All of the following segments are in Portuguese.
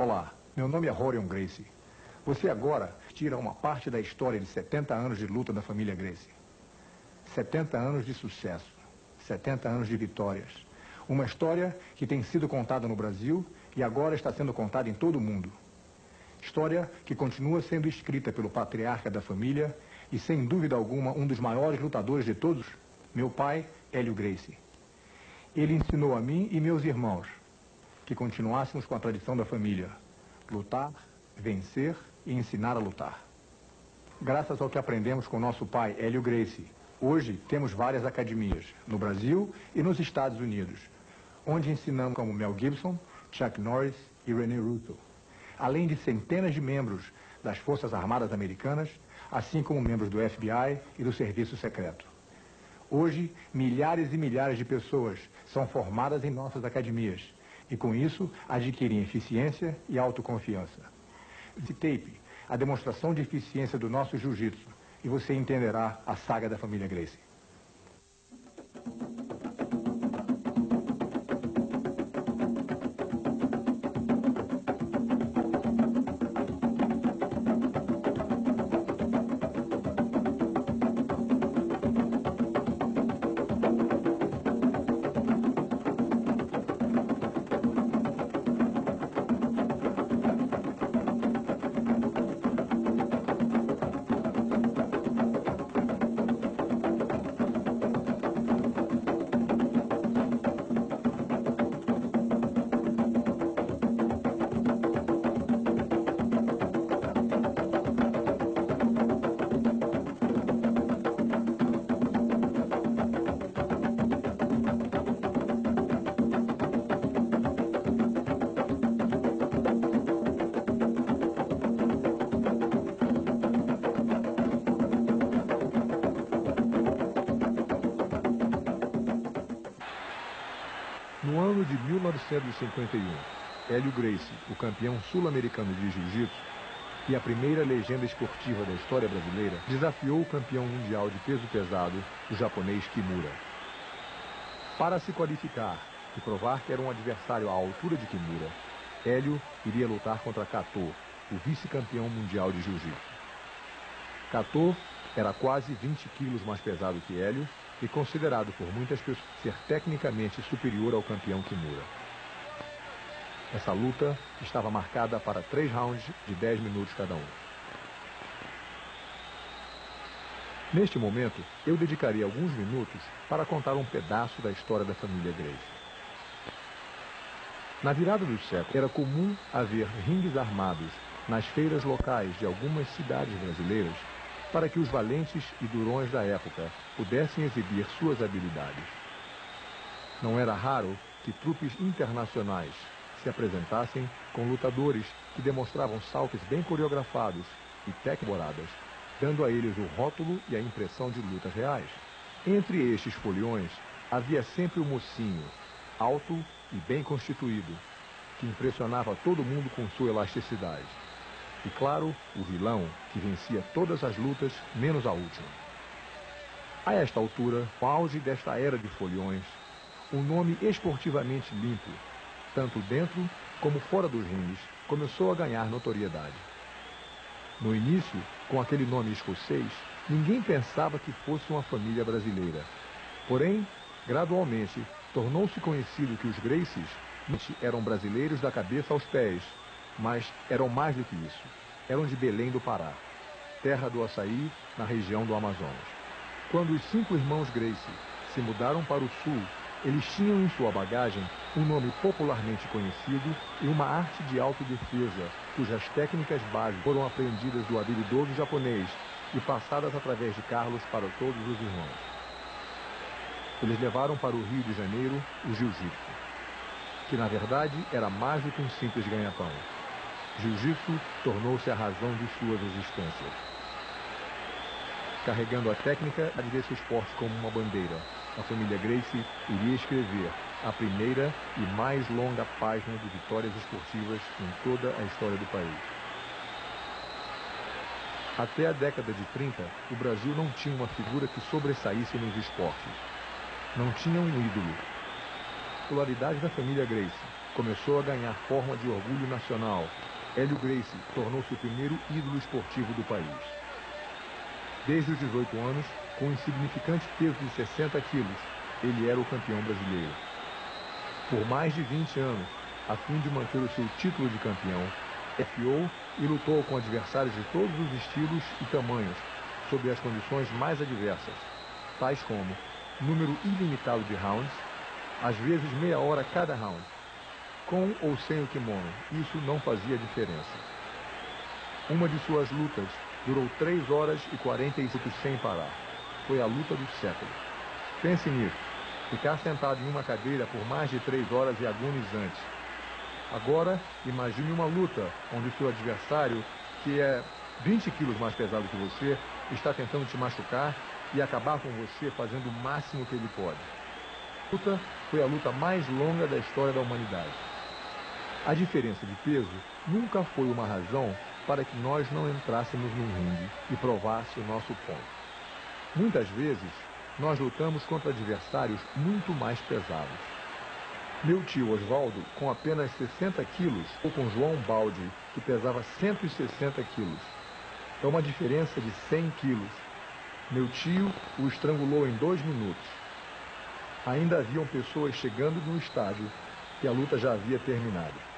Olá, meu nome é Rorion Gracie. Você agora tira uma parte da história de 70 anos de luta da família Gracie. 70 anos de sucesso, 70 anos de vitórias. Uma história que tem sido contada no Brasil e agora está sendo contada em todo o mundo. História que continua sendo escrita pelo patriarca da família e, sem dúvida alguma, um dos maiores lutadores de todos, meu pai, Hélio Gracie. Ele ensinou a mim e meus irmãos que continuássemos com a tradição da família: lutar, vencer e ensinar a lutar. Graças ao que aprendemos com nosso pai, Hélio Gracie, hoje temos várias academias, no Brasil e nos Estados Unidos, onde ensinamos como Mel Gibson, Chuck Norris e René Russo, além de centenas de membros das Forças Armadas Americanas, assim como membros do FBI e do Serviço Secreto. Hoje, milhares e milhares de pessoas são formadas em nossas academias e, com isso, adquirem eficiência e autoconfiança. Esse tape, a demonstração de eficiência do nosso jiu-jitsu, e você entenderá a saga da família Gracie. No ano de 1951, Hélio Gracie, o campeão sul-americano de jiu-jitsu e a primeira legenda esportiva da história brasileira, desafiou o campeão mundial de peso pesado, o japonês Kimura. Para se qualificar e provar que era um adversário à altura de Kimura, Hélio iria lutar contra Kato, o vice-campeão mundial de jiu-jitsu. Kato era quase 20 quilos mais pesado que Hélio e considerado por muitas pessoas ser tecnicamente superior ao campeão Kimura. Essa luta estava marcada para 3 rounds de 10 minutos cada um. Neste momento, eu dedicaria alguns minutos para contar um pedaço da história da família Gracie. Na virada do século, era comum haver ringues armados nas feiras locais de algumas cidades brasileiras para que os valentes e durões da época pudessem exibir suas habilidades. Não era raro que trupes internacionais se apresentassem com lutadores que demonstravam saltos bem coreografados e tecboradas, dando a eles o rótulo e a impressão de lutas reais. Entre estes foliões, havia sempre o mocinho, alto e bem constituído, que impressionava todo mundo com sua elasticidade. E, claro, o vilão, que vencia todas as lutas, menos a última. A esta altura, no auge desta era de foliões, um nome esportivamente limpo, tanto dentro como fora dos ringues, começou a ganhar notoriedade. No início, com aquele nome escocês, ninguém pensava que fosse uma família brasileira. Porém, gradualmente, tornou-se conhecido que os Gracies eram brasileiros da cabeça aos pés, mas eram mais do que isso. Eram de Belém do Pará, terra do açaí, na região do Amazonas. Quando os 5 irmãos Gracie se mudaram para o sul, eles tinham em sua bagagem um nome popularmente conhecido e uma arte de autodefesa, cujas técnicas básicas foram aprendidas do habilidoso japonês e passadas através de Carlos para todos os irmãos. Eles levaram para o Rio de Janeiro o jiu-jitsu, que na verdade era mais do que um simples ganha-pão. Jiu-jitsu tornou-se a razão de suas existências. Carregando a técnica desse esporte como uma bandeira, a família Gracie iria escrever a primeira e mais longa página de vitórias esportivas em toda a história do país. Até a década de 30, o Brasil não tinha uma figura que sobressaísse nos esportes. Não tinha um ídolo. A popularidade da família Gracie começou a ganhar forma de orgulho nacional. Hélio Gracie tornou-se o primeiro ídolo esportivo do país. Desde os 18 anos, com um insignificante peso de 60 quilos, ele era o campeão brasileiro. Por mais de 20 anos, a fim de manter o seu título de campeão, desafiou e lutou com adversários de todos os estilos e tamanhos, sob as condições mais adversas, tais como número ilimitado de rounds, às vezes meia hora cada round. Com ou sem o kimono, isso não fazia diferença. Uma de suas lutas durou 3 horas e 40 minutos sem parar. Foi a luta do século. Pense nisso. Ficar sentado em uma cadeira por mais de 3 horas é agonizante. Agora, imagine uma luta onde seu adversário, que é 20 quilos mais pesado que você, está tentando te machucar e acabar com você fazendo o máximo que ele pode. A luta foi a luta mais longa da história da humanidade. A diferença de peso nunca foi uma razão para que nós não entrássemos num ringue e provasse o nosso ponto. Muitas vezes, nós lutamos contra adversários muito mais pesados. Meu tio Osvaldo, com apenas 60 quilos, ou com João Baldi, que pesava 160 quilos. É uma diferença de 100 quilos. Meu tio o estrangulou em 2 minutos. Ainda haviam pessoas chegando no estádio e a luta já havia terminado.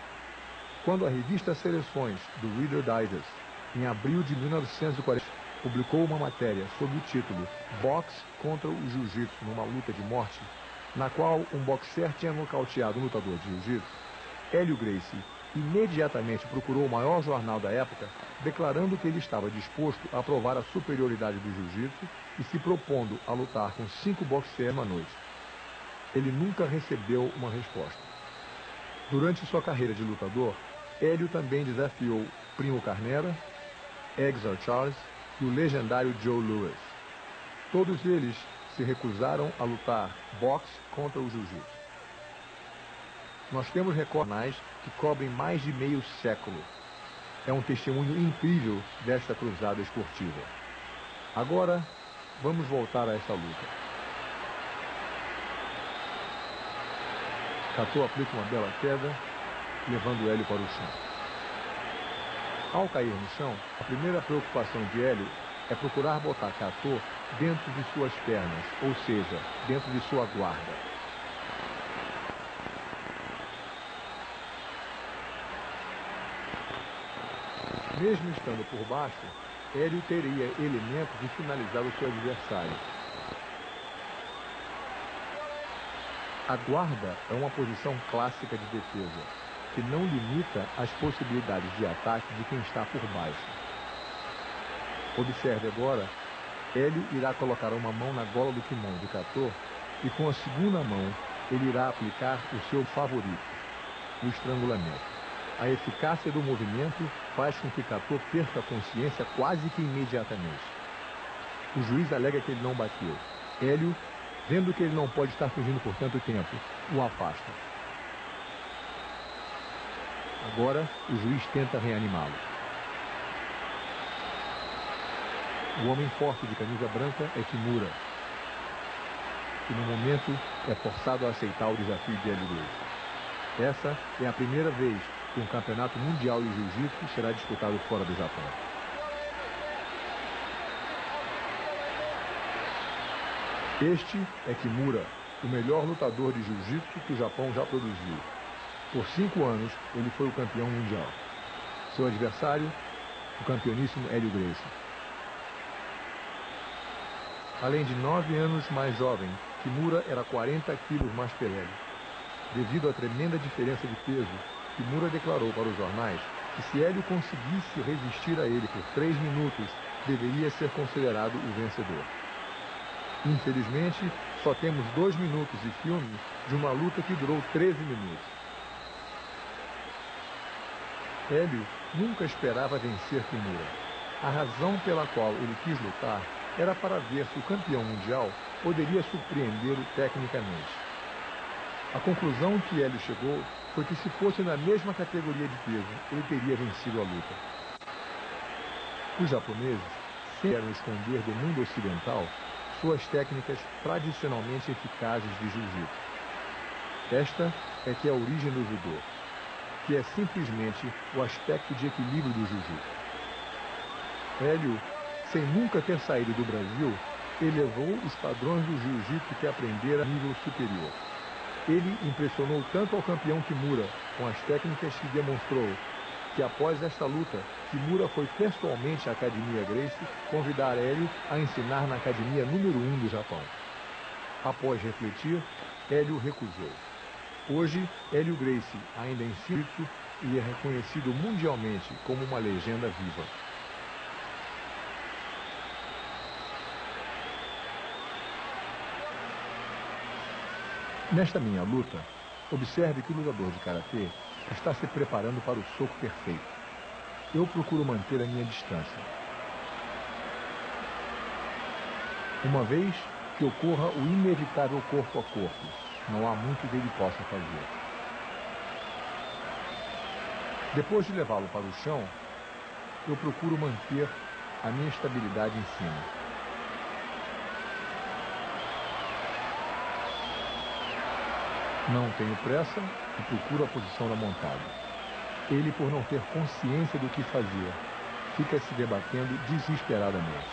Quando a revista Seleções, do Reader Digest, em abril de 1940, publicou uma matéria sob o título Boxe contra o Jiu-Jitsu numa luta de morte, na qual um boxer tinha nocauteado um lutador de jiu-jitsu, Hélio Gracie imediatamente procurou o maior jornal da época, declarando que ele estava disposto a provar a superioridade do jiu-jitsu e se propondo a lutar com 5 boxers uma noite. Ele nunca recebeu uma resposta. Durante sua carreira de lutador, Hélio também desafiou Primo Carnera, Exar Charles e o legendário Joe Louis. Todos eles se recusaram a lutar boxe contra o jiu-jitsu. Nós temos recordes que cobrem mais de meio século. É um testemunho incrível desta cruzada esportiva. Agora, vamos voltar a esta luta. Catô aplica uma bela queda, levando Hélio para o chão. Ao cair no chão, a primeira preocupação de Hélio é procurar botar Catô dentro de suas pernas, ou seja, dentro de sua guarda. Mesmo estando por baixo, Hélio teria elementos de finalizar o seu adversário. A guarda é uma posição clássica de defesa, que não limita as possibilidades de ataque de quem está por baixo. Observe agora, Hélio irá colocar uma mão na gola do kimono de Catô e com a segunda mão ele irá aplicar o seu favorito, o estrangulamento. A eficácia do movimento faz com que Catô perca a consciência quase que imediatamente. O juiz alega que ele não bateu. Hélio, vendo que ele não pode estar fugindo por tanto tempo, o afasta. Agora, o juiz tenta reanimá-lo. O homem forte de camisa branca é Kimura, que no momento é forçado a aceitar o desafio de Hélio Gracie. Essa é a primeira vez que um campeonato mundial de jiu-jitsu será disputado fora do Japão. Este é Kimura, o melhor lutador de jiu-jitsu que o Japão já produziu. Por 5 anos, ele foi o campeão mundial. Seu adversário, o campeoníssimo Hélio Gracie. Além de 9 anos mais jovem, Kimura era 40 quilos mais pesado. Devido à tremenda diferença de peso, Kimura declarou para os jornais que se Hélio conseguisse resistir a ele por 3 minutos, deveria ser considerado o vencedor. Infelizmente, só temos 2 minutos de filme de uma luta que durou 13 minutos. Hélio nunca esperava vencer Kimura. A razão pela qual ele quis lutar era para ver se o campeão mundial poderia surpreendê-lo tecnicamente. A conclusão que Hélio chegou foi que se fosse na mesma categoria de peso, ele teria vencido a luta. Os japoneses sempre querem esconder do mundo ocidental suas técnicas tradicionalmente eficazes de jiu-jitsu. Esta é que é a origem do judô. que é simplesmente o aspecto de equilíbrio do jiu-jitsu. Hélio, sem nunca ter saído do Brasil, elevou os padrões do jiu-jitsu que aprendera a nível superior. Ele impressionou tanto ao campeão Kimura com as técnicas que demonstrou que após esta luta, Kimura foi pessoalmente à Academia Gracie convidar Hélio a ensinar na academia número 1 do Japão. Após refletir, Hélio recusou. Hoje, Hélio Gracie ainda ensina jiu-jitsu e é reconhecido mundialmente como uma legenda viva. Nesta minha luta, observe que o lutador de karatê está se preparando para o soco perfeito. Eu procuro manter a minha distância. Uma vez que ocorra o inevitável corpo a corpo, não há muito que ele possa fazer. Depois de levá-lo para o chão, eu procuro manter a minha estabilidade em cima. Não tenho pressa e procuro a posição da montada. Ele, por não ter consciência do que fazer, fica se debatendo desesperadamente.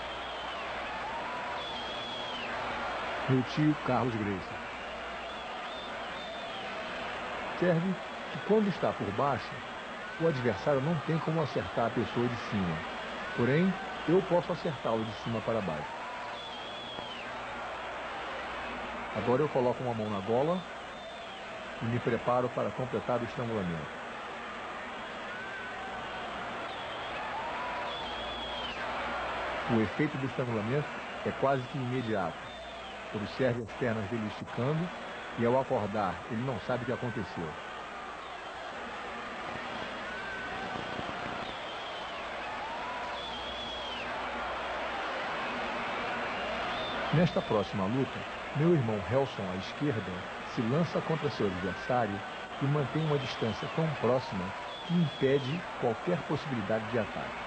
Meu tio Carlos Gracie. Observe que quando está por baixo, o adversário não tem como acertar a pessoa de cima. Porém, eu posso acertá-lo de cima para baixo. Agora eu coloco uma mão na gola e me preparo para completar o estrangulamento. O efeito do estrangulamento é quase que imediato. Observe as pernas dele esticando e ao acordar, ele não sabe o que aconteceu. Nesta próxima luta, meu irmão Helson, à esquerda, se lança contra seu adversário e mantém uma distância tão próxima que impede qualquer possibilidade de ataque.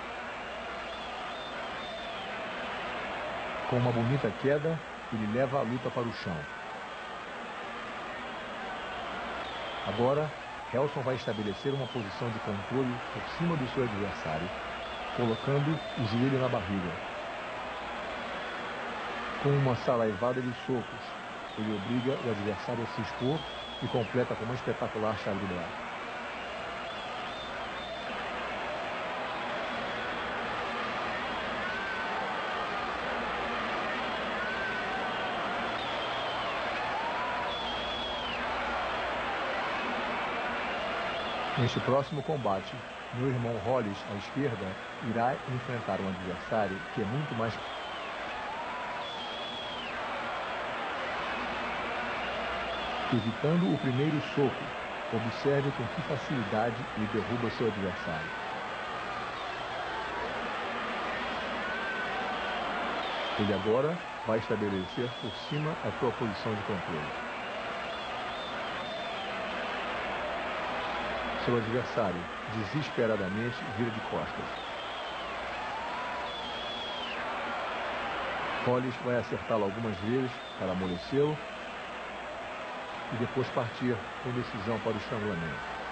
Com uma bonita queda, ele leva a luta para o chão. Agora, Helson vai estabelecer uma posição de controle por cima do seu adversário, colocando o joelho na barriga. Com uma saraivada de socos, ele obriga o adversário a se expor e completa com uma espetacular chave de braço. Neste próximo combate, meu irmão Hollis, à esquerda, irá enfrentar um adversário que é muito mais... Evitando o primeiro soco, observe com que facilidade ele derruba seu adversário. Ele agora vai estabelecer por cima a sua posição de controle. Seu adversário, desesperadamente, vira de costas. Hollis vai acertá-lo algumas vezes para amolecê-lo e depois partir com decisão para o estrangulamento.